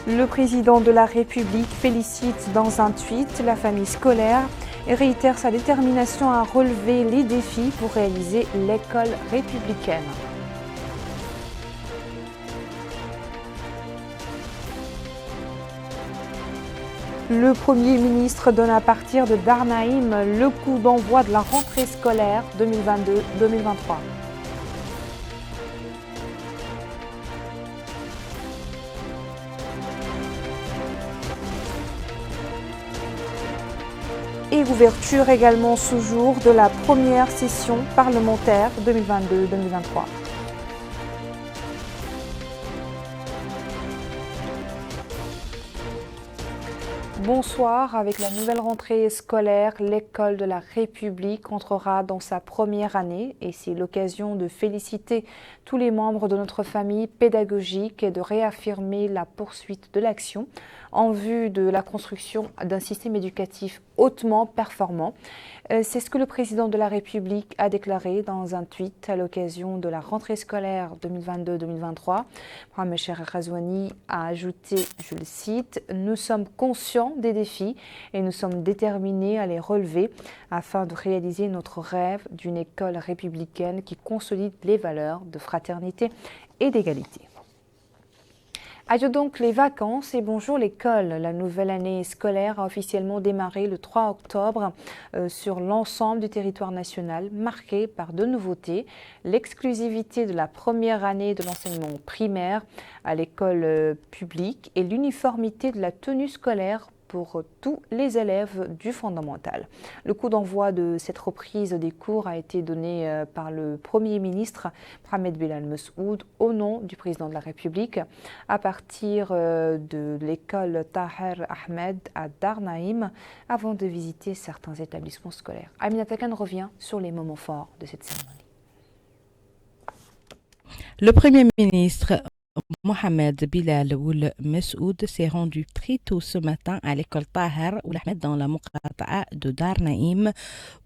Le président de la République félicite dans un tweet la famille scolaire et réitère sa détermination à relever les défis pour réaliser l'école républicaine. Le Premier ministre donne à partir de Darnaïm le coup d'envoi de la rentrée scolaire 2022-2023. Et ouverture également ce jour de la première session parlementaire 2022-2023. Bonsoir, avec la nouvelle rentrée scolaire, l'école de la République entrera dans sa première année et c'est l'occasion de féliciter tous les membres de notre famille pédagogique et de réaffirmer la poursuite de l'action en vue de la construction d'un système éducatif hautement performant. C'est ce que le président de la République a déclaré dans un tweet à l'occasion de la rentrée scolaire 2022-2023. Mohamed Cherif Ghazouani a ajouté, je le cite, « Nous sommes conscients des défis et nous sommes déterminés à les relever afin de réaliser notre rêve d'une école républicaine qui consolide les valeurs de fraternité et d'égalité ». Adieu donc les vacances et bonjour l'école. La nouvelle année scolaire a officiellement démarré le 3 octobre sur l'ensemble du territoire national, marquée par deux nouveautés. L'exclusivité de la première année de l'enseignement primaire à l'école publique et l'uniformité de la tenue scolaire pour tous les élèves du fondamental. Le coup d'envoi de cette reprise des cours a été donné par le Premier ministre Mohamed Belal Messoud au nom du président de la République à partir de l'école Taher Ahmed à Darnaïm avant de visiter certains établissements scolaires. Aminata Khan revient sur les moments forts de cette cérémonie. Le Premier ministre Mohamed Belal Ould Messoud s'est rendu très tôt ce matin à l'école Taher Ould Ahmed dans la Muqata'a de Darnaïm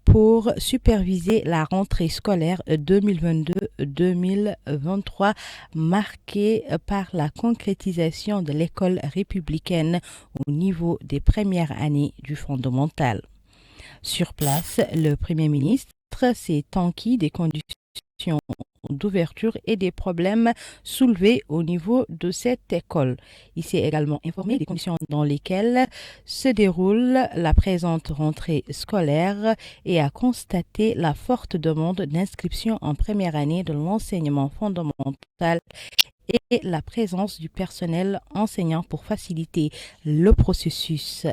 pour superviser la rentrée scolaire 2022-2023 marquée par la concrétisation de l'école républicaine au niveau des premières années du fondamental. Sur place, le Premier ministre s'est enquis des conditions d'ouverture et des problèmes soulevés au niveau de cette école. Il s'est également informé des conditions dans lesquelles se déroule la présente rentrée scolaire et a constaté la forte demande d'inscription en première année de l'enseignement fondamental et la présence du personnel enseignant pour faciliter le processus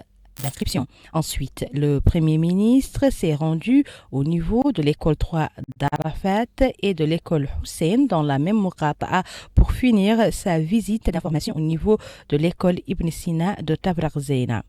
d'inscription. Ensuite, le Premier ministre s'est rendu au niveau de l'école 3 d'Arafat et de l'école Hussein dans la même Muqata'a pour finir sa visite d'information au niveau de l'école Ibn Sina de Tabraghzena.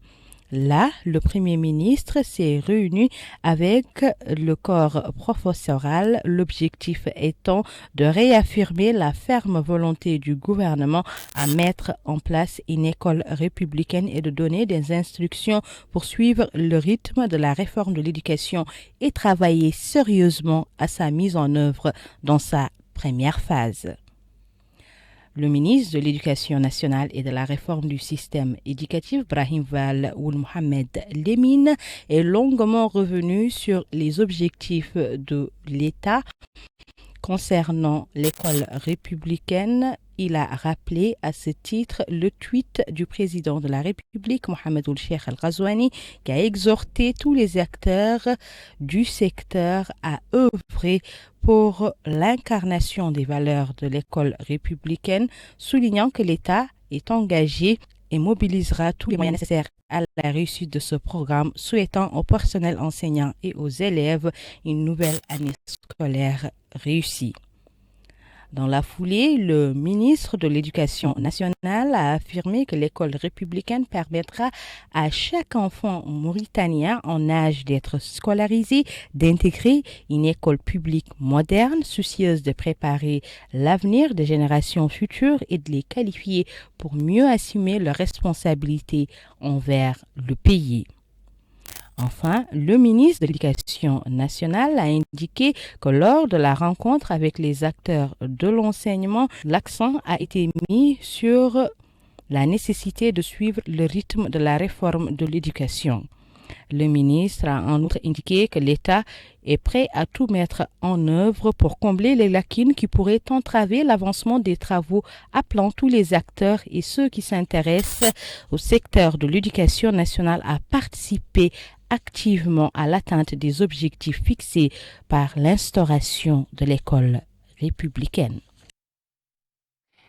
Là, le Premier ministre s'est réuni avec le corps professoral, l'objectif étant de réaffirmer la ferme volonté du gouvernement à mettre en place une école républicaine et de donner des instructions pour suivre le rythme de la réforme de l'éducation et travailler sérieusement à sa mise en œuvre dans sa première phase. Le ministre de l'Éducation nationale et de la réforme du système éducatif, Brahim Val Ould Mohamed Lemine, est longuement revenu sur les objectifs de l'État concernant l'école républicaine. Il a rappelé à ce titre le tweet du président de la République, Mohamed Ould Cheikh Al-Ghazouani, qui a exhorté tous les acteurs du secteur à œuvrer pour l'incarnation des valeurs de l'école républicaine, soulignant que l'État est engagé et mobilisera tous les moyens nécessaires à la réussite de ce programme, souhaitant au personnel enseignant et aux élèves une nouvelle année scolaire réussie. Dans la foulée, le ministre de l'Éducation nationale a affirmé que l'école républicaine permettra à chaque enfant mauritanien en âge d'être scolarisé d'intégrer une école publique moderne, soucieuse de préparer l'avenir des générations futures et de les qualifier pour mieux assumer leurs responsabilités envers le pays. Enfin, le ministre de l'Éducation nationale a indiqué que lors de la rencontre avec les acteurs de l'enseignement, l'accent a été mis sur la nécessité de suivre le rythme de la réforme de l'éducation. Le ministre a en outre indiqué que l'État est prêt à tout mettre en œuvre pour combler les lacunes qui pourraient entraver l'avancement des travaux, appelant tous les acteurs et ceux qui s'intéressent au secteur de l'éducation nationale à participer activement à l'atteinte des objectifs fixés par l'instauration de l'école républicaine.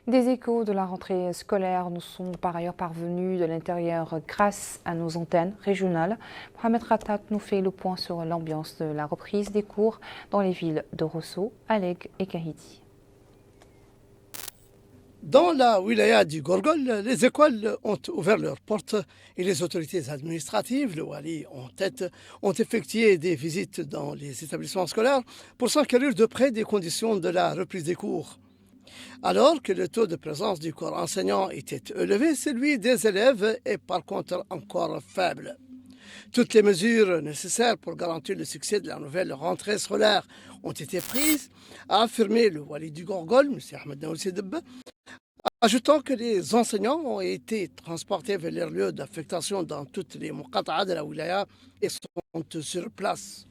Des échos de la rentrée scolaire nous sont par ailleurs parvenus de l'intérieur grâce à nos antennes régionales. Mohamed Khattak nous fait le point sur l'ambiance de la reprise des cours dans les villes de Rosso, Alleg et Kahiti. Dans la wilaya du Gorgol, les écoles ont ouvert leurs portes et les autorités administratives, le Wali en tête, ont effectué des visites dans les établissements scolaires pour s'enquérir de près des conditions de la reprise des cours. Alors que le taux de présence du corps enseignant était élevé, celui des élèves est par contre encore faible. Toutes les mesures nécessaires pour garantir le succès de la nouvelle rentrée scolaire ont été prises, a affirmé le Wali du Gorgol, M. Ahmed Naoussi Debba, ajoutant que les enseignants ont été transportés vers leur lieu d'affectation dans toutes les muqata'a de la wilaya et sont sur place.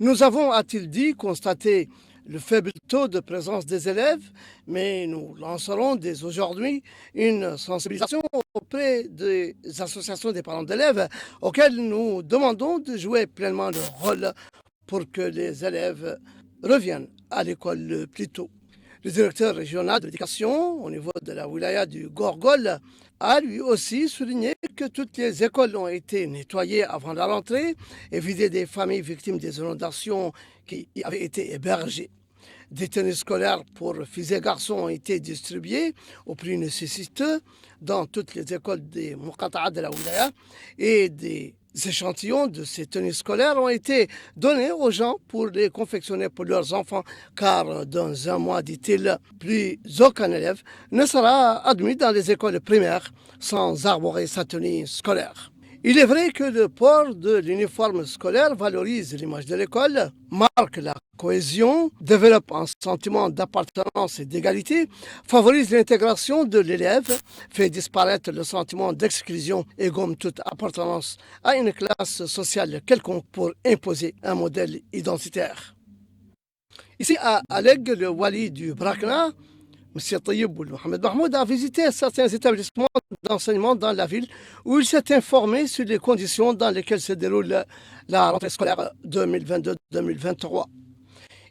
Nous avons, a-t-il dit, constaté le faible taux de présence des élèves, mais nous lancerons dès aujourd'hui une sensibilisation auprès des associations des parents d'élèves auxquelles nous demandons de jouer pleinement leur rôle pour que les élèves reviennent à l'école le plus tôt. Le directeur régional de l'éducation au niveau de la wilaya du Gorgol a lui aussi souligné que toutes les écoles ont été nettoyées avant la rentrée et vidées des familles victimes des inondations qui y avaient été hébergées. Des tenues scolaires pour filles et garçons ont été distribuées au prix nécessiteux dans toutes les écoles des muqata'a de la wilaya et des échantillons de ces tenues scolaires ont été donnés aux gens pour les confectionner pour leurs enfants, car dans un mois, dit-il, plus aucun élève ne sera admis dans les écoles primaires sans arborer sa tenue scolaire. Il est vrai que le port de l'uniforme scolaire valorise l'image de l'école, marque la cohésion, développe un sentiment d'appartenance et d'égalité, favorise l'intégration de l'élève, fait disparaître le sentiment d'exclusion et gomme toute appartenance à une classe sociale quelconque pour imposer un modèle identitaire. Ici à Alleg, le wali du Brakna, M. Tayyib Mohamed Mahmoud a visité certains établissements d'enseignement dans la ville où il s'est informé sur les conditions dans lesquelles se déroule la rentrée scolaire 2022-2023.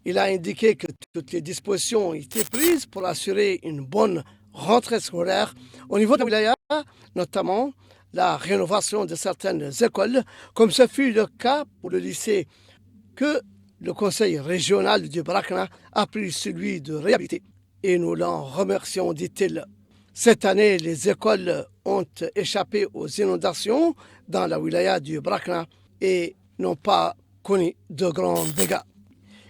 Il a indiqué que toutes les dispositions ont été prises pour assurer une bonne rentrée scolaire au niveau de la wilaya, notamment la rénovation de certaines écoles, comme ce fut le cas pour le lycée que le conseil régional du Brakna a pris celui de réhabiliter. Et nous l'en remercions, dit-il. Cette année, les écoles ont échappé aux inondations dans la wilaya du Brakna et n'ont pas connu de grands dégâts.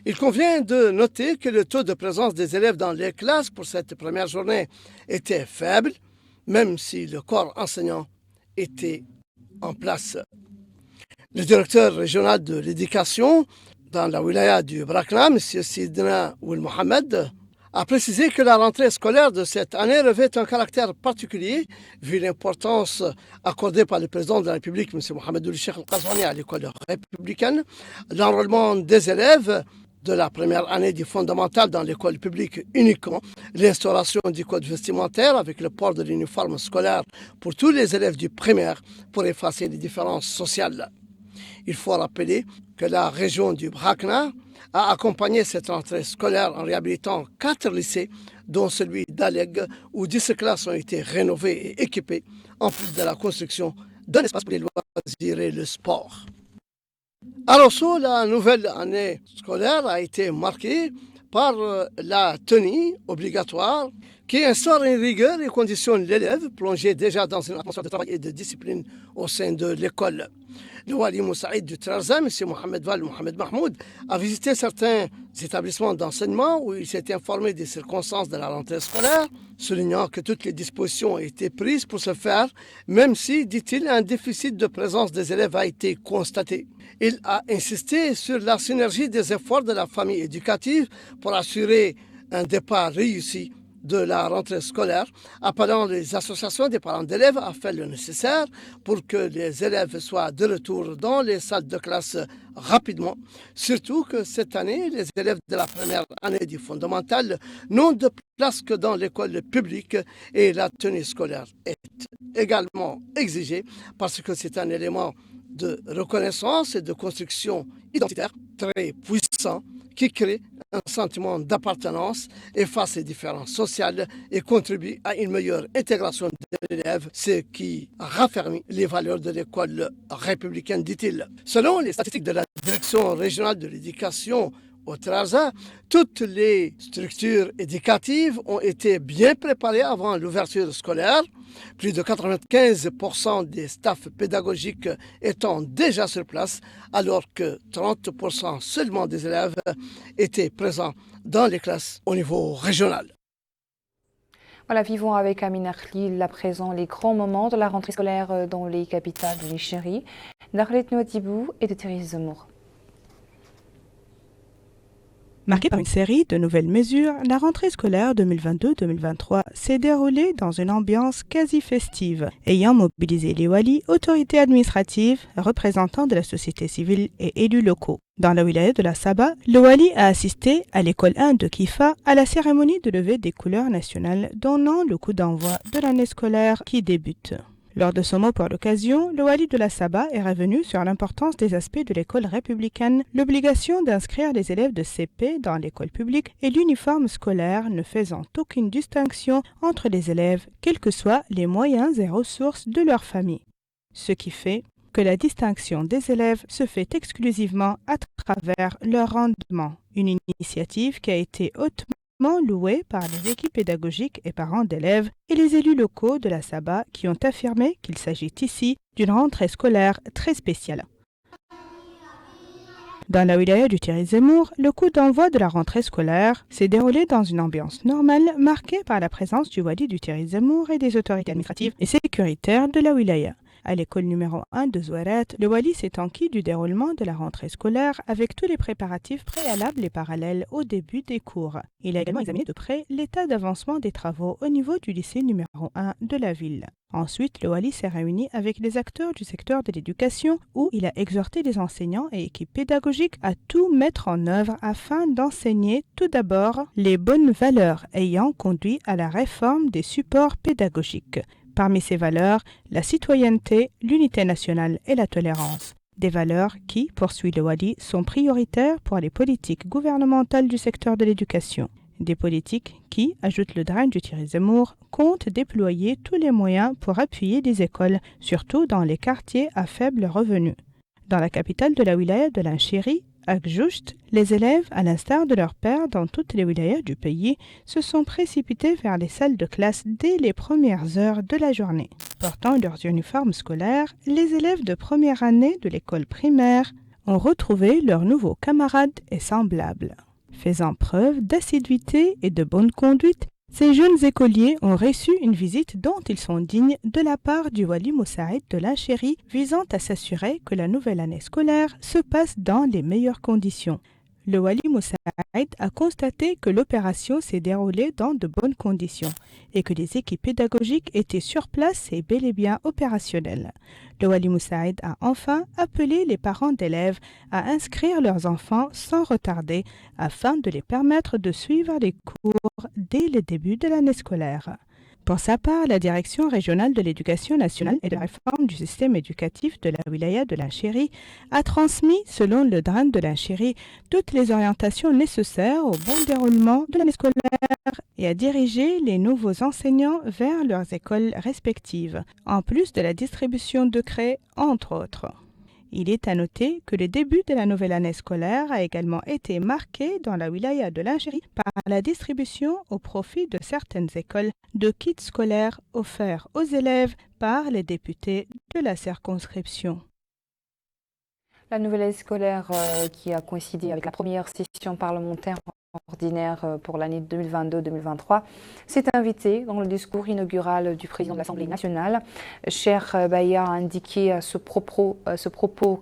Il convient de noter que le taux de présence des élèves dans les classes pour cette première journée était faible, même si le corps enseignant était en place. Le directeur régional de l'éducation dans la wilaya du Brakna, M. Sidna Oul Mohamed, a précisé que la rentrée scolaire de cette année revêt un caractère particulier, vu l'importance accordée par le président de la République, M. Mohamed Ould Cheikh Al-Qazouani, à l'école républicaine. L'enrôlement des élèves de la première année du fondamental dans l'école publique uniquement, l'instauration du code vestimentaire avec le port de l'uniforme scolaire pour tous les élèves du primaire pour effacer les différences sociales. Il faut rappeler que la région du Brakna a accompagné cette rentrée scolaire en réhabilitant 4 lycées, dont celui d'Alleg, où 10 classes ont été rénovées et équipées, en plus de la construction d'un espace pour les loisirs et le sport. À Rosso, la nouvelle année scolaire a été marquée par la tenue obligatoire qui instaure une rigueur et conditionne l'élève plongé déjà dans une atmosphère de travail et de discipline au sein de l'école. Le Wali Moussaïd du Trarza, M. Mohamed Val Mohamed Mahmoud, a visité certains établissements d'enseignement où il s'est informé des circonstances de la rentrée scolaire, soulignant que toutes les dispositions ont été prises pour ce faire, même si, dit-il, un déficit de présence des élèves a été constaté. Il a insisté sur la synergie des efforts de la famille éducative pour assurer un départ réussi de la rentrée scolaire, appelant les associations des parents d'élèves à faire le nécessaire pour que les élèves soient de retour dans les salles de classe rapidement. Surtout que cette année, les élèves de la première année du fondamental n'ont de place que dans l'école publique et la tenue scolaire est également exigée parce que c'est un élément de reconnaissance et de construction identitaire très puissant qui crée un sentiment d'appartenance, efface les différences sociales et contribue à une meilleure intégration de l'élève, ce qui raffermit les valeurs de l'école républicaine, dit-il. Selon les statistiques de la Direction régionale de l'éducation au Trarza, toutes les structures éducatives ont été bien préparées avant l'ouverture scolaire, plus de 95% des staffs pédagogiques étant déjà sur place, alors que 30% seulement des élèves étaient présents dans les classes au niveau régional. Voilà, vivons avec Amina Khlil à présent les grands moments de la rentrée scolaire dans les capitales de l'Échérie, d'Arlet Nouadhibou et de Thierry Zemmour. Marquée par une série de nouvelles mesures, la rentrée scolaire 2022-2023 s'est déroulée dans une ambiance quasi festive, ayant mobilisé les walis, autorités administratives, représentants de la société civile et élus locaux. Dans la wilaya de la Saba, le wali a assisté à l'école 1 de Kifa à la cérémonie de levée des couleurs nationales donnant le coup d'envoi de l'année scolaire qui débute. Lors de son mot pour l'occasion, le wali de la Saba est revenu sur l'importance des aspects de l'école républicaine, l'obligation d'inscrire les élèves de CP dans l'école publique et l'uniforme scolaire ne faisant aucune distinction entre les élèves, quels que soient les moyens et ressources de leur famille. Ce qui fait que la distinction des élèves se fait exclusivement à travers leur rendement, une initiative qui a été hautement loué par les équipes pédagogiques et parents d'élèves et les élus locaux de la Saba qui ont affirmé qu'il s'agit ici d'une rentrée scolaire très spéciale. Dans la wilaya du Thierry Zemmour, le coup d'envoi de la rentrée scolaire s'est déroulé dans une ambiance normale marquée par la présence du wali du Thierry Zemmour et des autorités administratives et sécuritaires de la wilaya. À l'école numéro 1 de Zouarat, le wali s'est enquis du déroulement de la rentrée scolaire avec tous les préparatifs préalables et parallèles au début des cours. Il a également examiné de près l'état d'avancement des travaux au niveau du lycée numéro 1 de la ville. Ensuite, le wali s'est réuni avec les acteurs du secteur de l'éducation où il a exhorté les enseignants et équipes pédagogiques à tout mettre en œuvre afin d'enseigner tout d'abord les bonnes valeurs ayant conduit à la réforme des supports pédagogiques. Parmi ces valeurs, la citoyenneté, l'unité nationale et la tolérance. Des valeurs qui, poursuit le wali, sont prioritaires pour les politiques gouvernementales du secteur de l'éducation. Des politiques qui, ajoute le drain du Thierry Zemmour, comptent déployer tous les moyens pour appuyer les écoles, surtout dans les quartiers à faible revenu. Dans la capitale de la wilaya de l'Inchiri, Akjoust, les élèves, à l'instar de leurs pères dans toutes les wilayas du pays, se sont précipités vers les salles de classe dès les premières heures de la journée. Portant leurs uniformes scolaires, les élèves de première année de l'école primaire ont retrouvé leurs nouveaux camarades et semblables. Faisant preuve d'assiduité et de bonne conduite, ces jeunes écoliers ont reçu une visite dont ils sont dignes de la part du wali Moussaïd de l'Inchiri visant à s'assurer que la nouvelle année scolaire se passe dans les meilleures conditions. Le wali Moussaïd a constaté que l'opération s'est déroulée dans de bonnes conditions et que les équipes pédagogiques étaient sur place et bel et bien opérationnelles. Le wali Moussaïd a enfin appelé les parents d'élèves à inscrire leurs enfants sans retarder afin de les permettre de suivre les cours dès le début de l'année scolaire. Pour sa part, la Direction régionale de l'éducation nationale et de la réforme du système éducatif de la wilaya de l'Inchiri a transmis, selon le DRAN de l'Inchiri, toutes les orientations nécessaires au bon déroulement de l'année scolaire et a dirigé les nouveaux enseignants vers leurs écoles respectives, en plus de la distribution de craies, entre autres. Il est à noter que le début de la nouvelle année scolaire a également été marqué dans la wilaya de l'Inchiri par la distribution au profit de certaines écoles de kits scolaires offerts aux élèves par les députés de la circonscription. La nouvelle année scolaire qui a coïncidé avec la première session parlementaire ordinaire pour l'année 2022-2023, s'est invité dans le discours inaugural du président de l'Assemblée nationale. Cheikh Bahia a indiqué à ce propos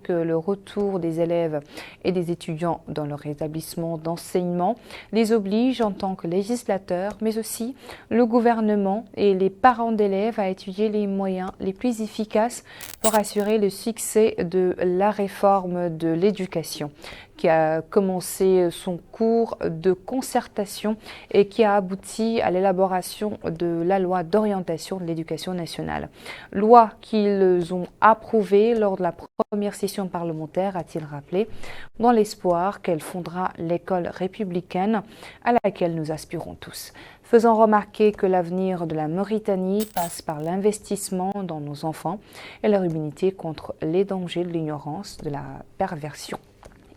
que le retour des élèves et des étudiants dans leur établissement d'enseignement les oblige en tant que législateurs, mais aussi le gouvernement et les parents d'élèves à étudier les moyens les plus efficaces pour assurer le succès de la réforme de l'éducation, qui a commencé son cours de concertation et qui a abouti à l'élaboration de la loi d'orientation de l'éducation nationale. Loi qu'ils ont approuvée lors de la première session parlementaire, a-t-il rappelé, dans l'espoir qu'elle fondera l'école républicaine à laquelle nous aspirons tous, faisant remarquer que l'avenir de la Mauritanie passe par l'investissement dans nos enfants et leur immunité contre les dangers de l'ignorance, de la perversion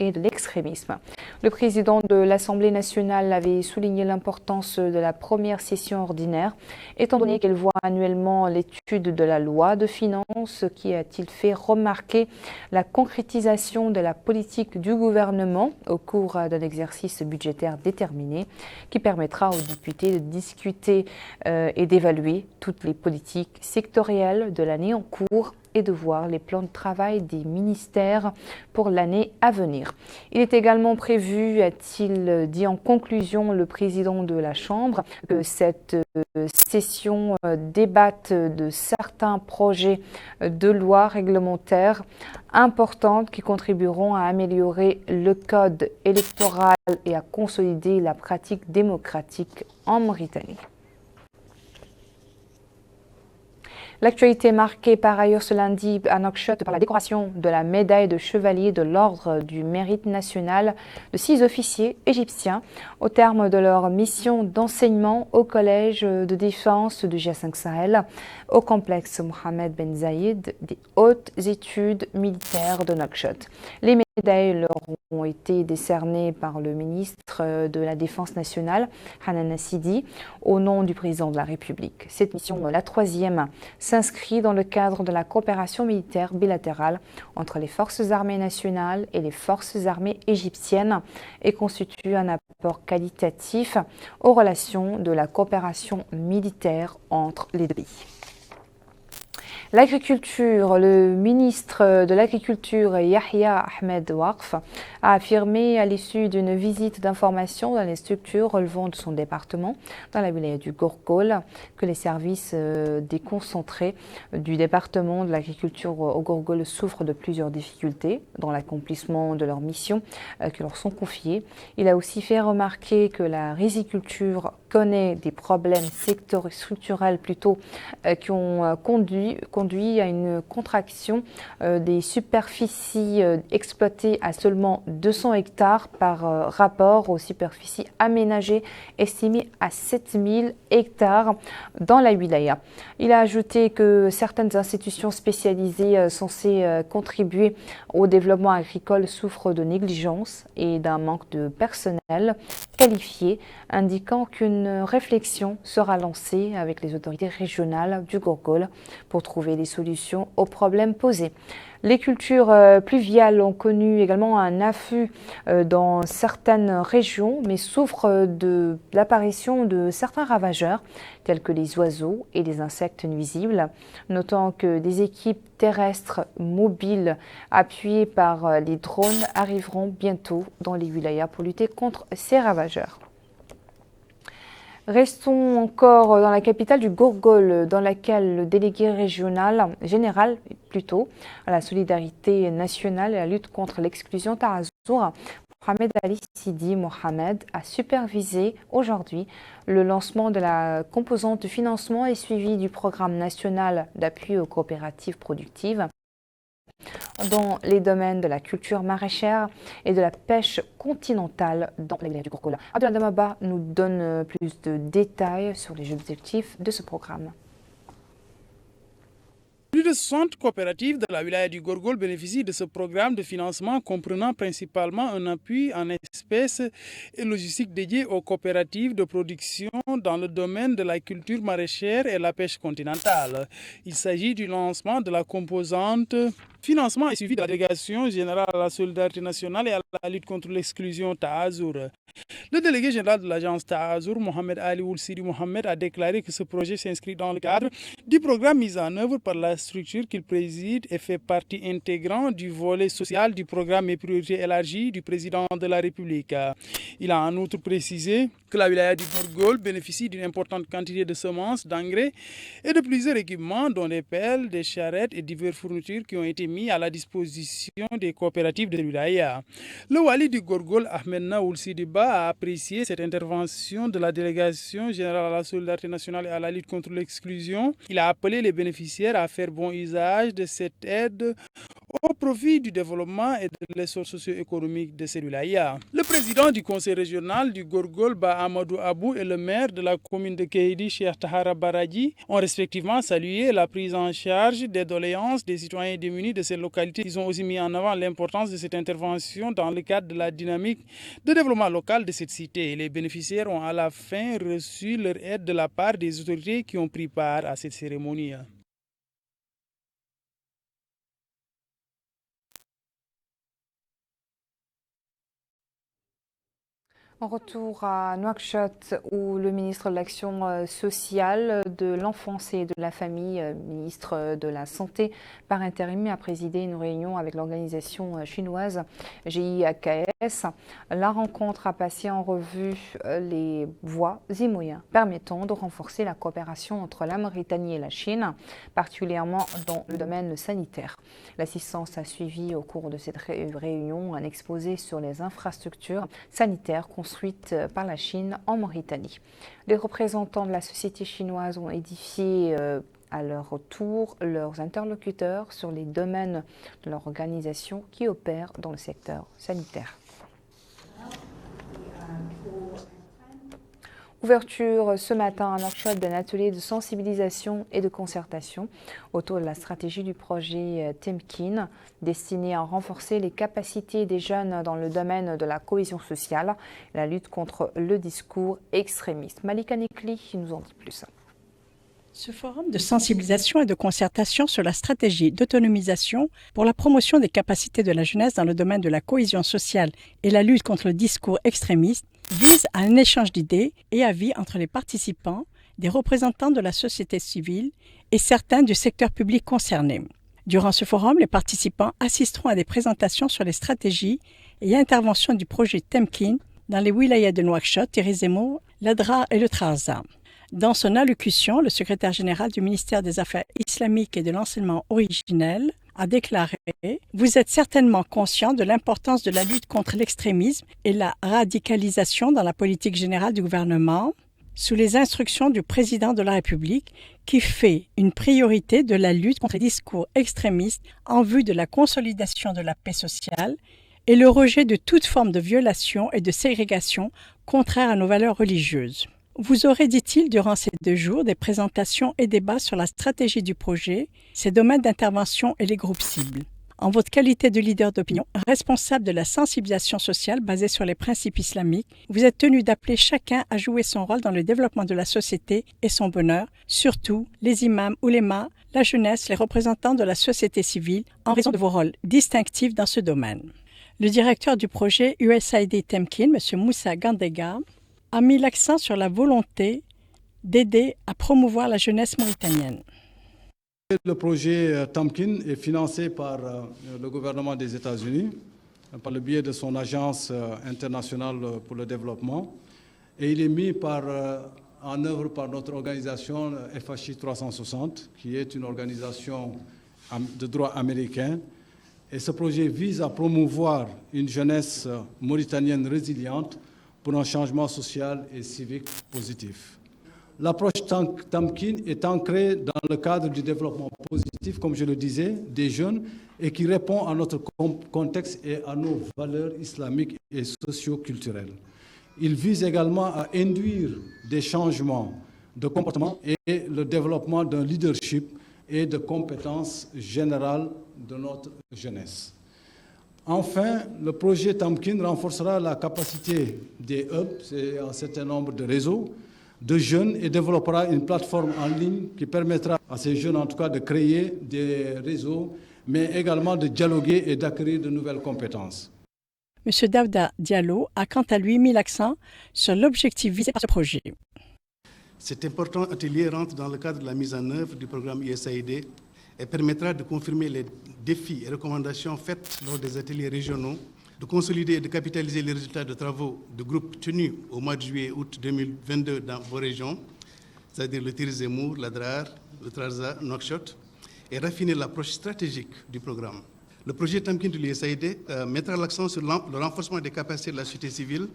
et de l'extrémisme. Le président de l'Assemblée nationale avait souligné l'importance de la première session ordinaire, étant donné qu'elle voit annuellement l'étude de la loi de finances, qui a-t-il fait remarquer la concrétisation de la politique du gouvernement au cours d'un exercice budgétaire déterminé, qui permettra aux députés de discuter et d'évaluer toutes les politiques sectorielles de l'année en cours et de voir les plans de travail des ministères pour l'année à venir. Il est également prévu, a-t-il dit en conclusion le président de la Chambre, que cette session débatte de certains projets de loi réglementaires importantes qui contribueront à améliorer le code électoral et à consolider la pratique démocratique en Mauritanie. L'actualité marquée par ailleurs ce lundi à Nouakchott par la décoration de la médaille de chevalier de l'Ordre du Mérite national de 6 officiers égyptiens au terme de leur mission d'enseignement au collège de défense du G5 Sahel au complexe Mohamed Ben Zayed des hautes études militaires de Nouakchott. Les médailles leur ont été décernées par le ministre de la Défense nationale, Hanan Sidi, au nom du président de la République. Cette mission, la troisième, s'inscrit dans le cadre de la coopération militaire bilatérale entre les forces armées nationales et les forces armées égyptiennes et constitue un apport qualitatif aux relations de la coopération militaire entre les deux pays. L'agriculture, le ministre de l'Agriculture Yahya Ahmed Waqf a affirmé à l'issue d'une visite d'information dans les structures relevant de son département, dans la wilaya du Gourgol, que les services déconcentrés du département de l'agriculture au Gourgol souffrent de plusieurs difficultés dans l'accomplissement de leurs missions qui leur sont confiées. Il a aussi fait remarquer que la riziculture connaît des problèmes structurels plutôt qui ont conduit à une contraction des superficies exploitées à seulement 200 hectares par rapport aux superficies aménagées estimées à 7000 hectares dans la wilaya. Il a ajouté que certaines institutions spécialisées censées contribuer au développement agricole souffrent de négligence et d'un manque de personnel qualifié, indiquant qu'une réflexion sera lancée avec les autorités régionales du Gourgol pour trouver des solutions aux problèmes posés. Les cultures pluviales ont connu également un afflux dans certaines régions, mais souffrent de l'apparition de certains ravageurs, tels que les oiseaux et les insectes nuisibles, notant que des équipes terrestres mobiles appuyées par les drones arriveront bientôt dans les wilayas pour lutter contre ces ravageurs. Restons encore dans la capitale du Gourgol, dans laquelle le délégué général à la solidarité nationale et à la lutte contre l'exclusion Tarazour, Mohamed Ali Sidi Mohamed, a supervisé aujourd'hui le lancement de la composante de financement et suivi du programme national d'appui aux coopératives productives dans les domaines de la culture maraîchère et de la pêche continentale dans la wilaya du Gourgol. Abdullah Damaba nous donne plus de détails sur les objectifs de ce programme. Plus de 60 coopératives de la wilaya du Gourgol bénéficient de ce programme de financement comprenant principalement un appui en espèces et logistique dédié aux coopératives de production dans le domaine de la culture maraîchère et la pêche continentale. Il s'agit du lancement de la composante Financement et suivi de la délégation générale à la solidarité nationale et à la lutte contre l'exclusion Taazur. Le délégué général de l'agence Taazur, Mohamed Ali Oulsidi Mohamed, a déclaré que ce projet s'inscrit dans le cadre du programme mis en œuvre par la structure qu'il préside et fait partie intégrante du volet social du programme et priorités élargies du président de la République. Il a en outre précisé que la wilaya du Gorgol bénéficie d'une importante quantité de semences, d'engrais et de plusieurs équipements, dont des pelles, des charrettes et diverses fournitures qui ont été mis à la disposition des coopératives de wilaya. Le wali du Gorgol, Ahmed Naoul Sidiba, a apprécié cette intervention de la délégation générale à la solidarité nationale et à la lutte contre l'exclusion. Il a appelé les bénéficiaires à faire bon usage de cette aide au profit du développement et de l'essor socio-économique de ces wilayas. Le président du conseil régional du Gorgol, Amadou Abou, et le maire de la commune de Kéhidi, Cheikh Tahara Baradji, ont respectivement salué la prise en charge des doléances des citoyens démunis de ces localités. Ils ont aussi mis en avant l'importance de cette intervention dans le cadre de la dynamique de développement local de cette cité. Les bénéficiaires ont à la fin reçu leur aide de la part des autorités qui ont pris part à cette cérémonie. En retour à Nouakchott, où le ministre de l'Action sociale, de l'Enfance et de la Famille, ministre de la Santé par intérim, a présidé une réunion avec l'organisation chinoise GIAKS. La rencontre a passé en revue les voies et moyens permettant de renforcer la coopération entre la Mauritanie et la Chine, particulièrement dans le domaine sanitaire. L'assistance a suivi au cours de cette réunion un exposé sur les infrastructures sanitaires construites par la Chine en Mauritanie. Les représentants de la société chinoise ont édifié à leur tour leurs interlocuteurs sur les domaines de leur organisation qui opèrent dans le secteur sanitaire. Ouverture ce matin à Nouakchott d'un atelier de sensibilisation et de concertation autour de la stratégie du projet Temkin, destiné à renforcer les capacités des jeunes dans le domaine de la cohésion sociale et la lutte contre le discours extrémiste. Malika Nekli nous en dit plus. Ce forum de sensibilisation et de concertation sur la stratégie d'autonomisation pour la promotion des capacités de la jeunesse dans le domaine de la cohésion sociale et la lutte contre le discours extrémiste vise à un échange d'idées et avis entre les participants, des représentants de la société civile et certains du secteur public concerné. Durant ce forum, les participants assisteront à des présentations sur les stratégies et interventions du projet Temkin dans les wilayas de Nouakchott, Tirizimour, l'Adrar et le Trarza. Dans son allocution, le secrétaire général du ministère des Affaires islamiques et de l'enseignement originel a déclaré « Vous êtes certainement conscient de l'importance de la lutte contre l'extrémisme et la radicalisation dans la politique générale du gouvernement sous les instructions du président de la République qui fait une priorité de la lutte contre les discours extrémistes en vue de la consolidation de la paix sociale et le rejet de toute forme de violation et de ségrégation contraire à nos valeurs religieuses. » Vous aurez, dit-il, durant ces 2 jours, des présentations et débats sur la stratégie du projet, ses domaines d'intervention et les groupes cibles. En votre qualité de leader d'opinion, responsable de la sensibilisation sociale basée sur les principes islamiques, vous êtes tenu d'appeler chacun à jouer son rôle dans le développement de la société et son bonheur, surtout les imams, oulémas, la jeunesse, les représentants de la société civile, en raison de vos rôles distinctifs dans ce domaine. Le directeur du projet USAID Temkin, M. Moussa Gandega, a mis l'accent sur la volonté d'aider à promouvoir la jeunesse mauritanienne. Le projet Temkin est financé par le gouvernement des États-Unis par le biais de son agence internationale pour le développement et il est mis en œuvre par notre organisation FHI 360 qui est une organisation de droit américain et ce projet vise à promouvoir une jeunesse mauritanienne résiliente pour un changement social et civique positif. L'approche Temkin est ancrée dans le cadre du développement positif, comme je le disais, des jeunes et qui répond à notre contexte et à nos valeurs islamiques et socio-culturelles. Il vise également à induire des changements de comportement et le développement d'un leadership et de compétences générales de notre jeunesse. Enfin, le projet Temkin renforcera la capacité des hubs, c'est un certain nombre de réseaux, de jeunes et développera une plateforme en ligne qui permettra à ces jeunes en tout cas de créer des réseaux mais également de dialoguer et d'acquérir de nouvelles compétences. M. Daouda Diallo a quant à lui mis l'accent sur l'objectif visé par ce projet. Cet important atelier rentre dans le cadre de la mise en œuvre du programme USAID et permettra de confirmer les défis et recommandations faites lors des ateliers régionaux, de consolider et de capitaliser les résultats de travaux de groupes tenus au mois de juillet et août 2022 dans vos régions, c'est-à-dire le Tir Zemmour, l'Adrar, le Trarza, Nouakchott, et raffiner l'approche stratégique du programme. Le projet Tamkin de l'USAID mettra l'accent sur le renforcement des capacités de la société civile,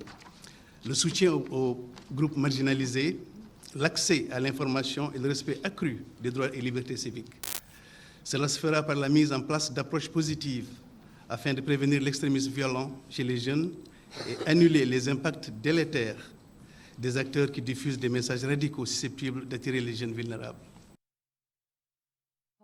le soutien aux groupes marginalisés, l'accès à l'information et le respect accru des droits et libertés civiques. Cela se fera par la mise en place d'approches positives afin de prévenir l'extrémisme violent chez les jeunes et annuler les impacts délétères des acteurs qui diffusent des messages radicaux susceptibles d'attirer les jeunes vulnérables.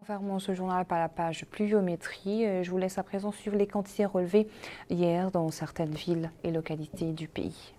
Fermons ce journal par la page pluviométrie. Je vous laisse à présent suivre les quantités relevées hier dans certaines villes et localités du pays.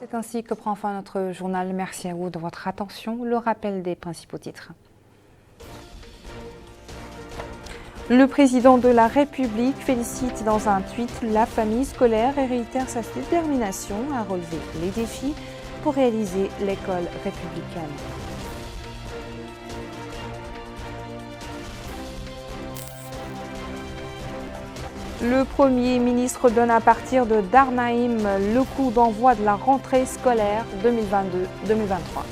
C'est ainsi que prend fin notre journal. Merci à vous de votre attention. Le rappel des principaux titres. Le président de la République félicite dans un tweet la famille scolaire et réitère sa détermination à relever les défis pour réaliser l'école républicaine. Le Premier ministre donne à partir de Darnaïm le coup d'envoi de la rentrée scolaire 2022-2023.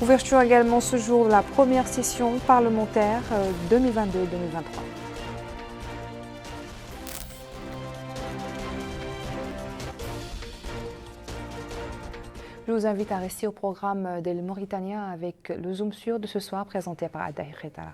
Ouverture également ce jour de la première session parlementaire 2022-2023. Je vous invite à rester au programme d'El Mauritania avec le Zoom sur de ce soir présenté par Adaïr Retala.